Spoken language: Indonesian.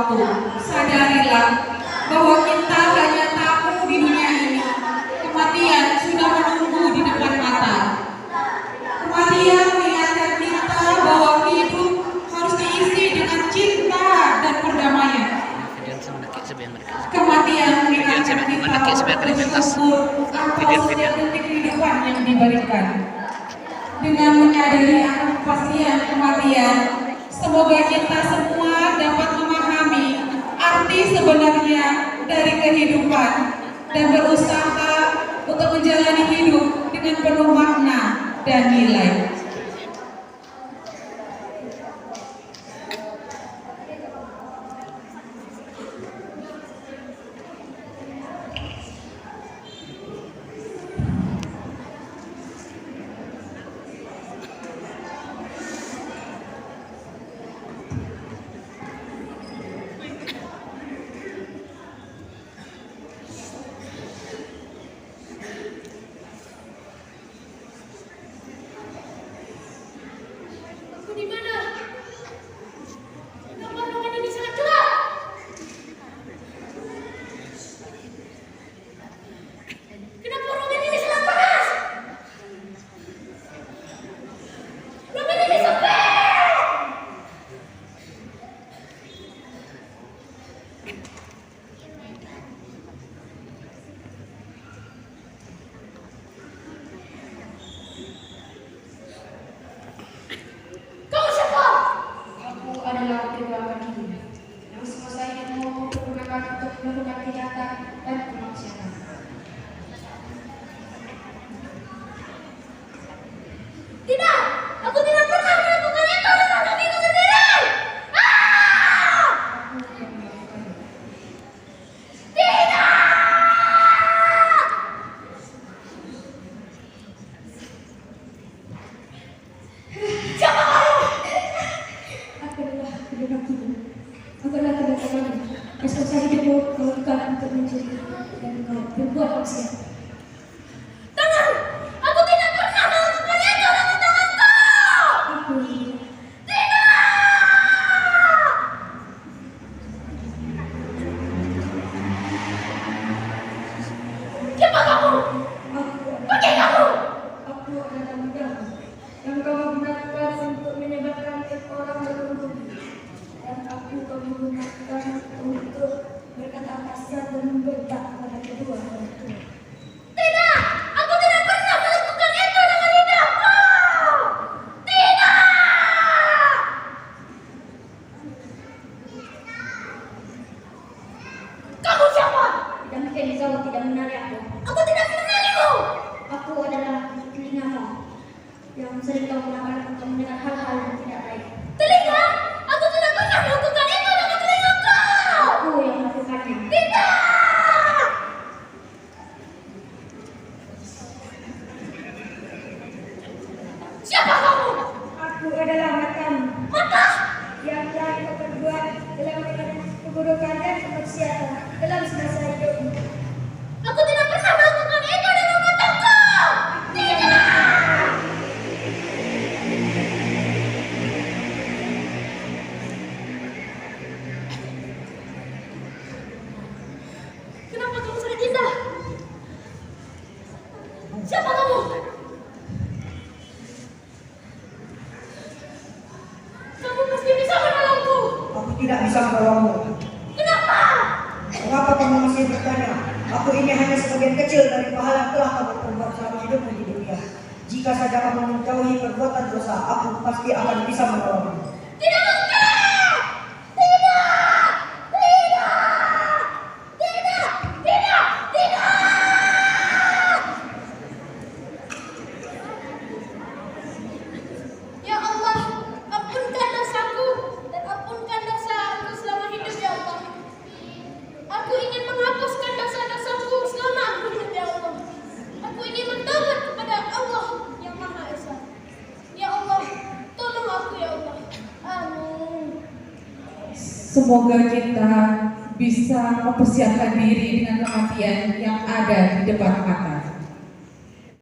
waktu, sadarilah bahwa kita hanya tamu di dunia ini. Kematian sudah menunggu di depan mata. Kematian mengingatkan kita bahwa hidup harus diisi dengan cinta dan perdamaian. Kematian mengingatkan kita bersyukur atas setiap detik kehidupan yang diberikan. Dengan menyadari akan kepastian kematian, semoga kita semua dapat memahami arti sebenarnya dari kehidupan dan berusaha untuk menjalani hidup dengan penuh makna dan nilai. melakukan kejahatan dan kemaksiatan. Tidak, aku tidak pernah melakukan itu dengan kakiku sendiri. Ah! Tidak! Siapa kamu? Aku adalah kedua kamu. Aku adalah kedua kamu. Esok saya hidupku kau bukan untuk mencuri dan kau berbuat maksiat. Tangan! Aku tidak pernah melakukan itu dengan tanganku! Aku Tidak! Siapa kamu? Pergi kamu! Aku adalah mudamu yang kau gunakan untuk menyebabkan orang beruntung, dan aku kau gunakan untuk berkata kasar dan membentak pada kedua orang tua. Tidak! Aku tidak pernah melakukan itu dengan hidupku! Tidak! Kamu siapa? Tidak mungkin kau tidak mengenali aku. Aku tidak mengenalimu! Aku adalah telingamu yang sering kau gunakan untuk mendengar hal-hal yang tidak baik. Telinga! Aku tidak pernah melakukan itu dengan telingaku! Aku yang melakukannya. Tidak! Siapa kamu? Aku adalah matamu Mata! yang telah kau perbuat dalam keburukan dan kemaksiatan dalam semasa hidupmu. Aku tidak pernah melakukan itu dengan mataku! Tidak! Kenapa kamu sangat indah? Siapa kamu? Kamu pasti bisa menolongku. Aku tidak bisa menolongmu. Kenapa? Mengapa kamu masih bertanya? Aku ini hanya sebagian kecil dari pahala yang telah kamu perbuat selama hidupmu di dunia. Jika saja kamu menjauhi perbuatan dosa, aku pasti akan bisa menolongmu. Tidak mungkin! Tidak! Tidak! Tidak! Tidak! Tidak! Ya Allah, ampunkan dosaku dan ampunkan dosa aku selama hidup ya Allah. Aku ingin menghapuskan dosa-dosaku selama aku hidup ya Allah. Aku ingin bertobat kepada Allah yang Maha Esa. Ya Allah, tolong aku ya Allah. Amin. Semoga kita bisa mempersiapkan diri dengan kematian yang ada di depan mata.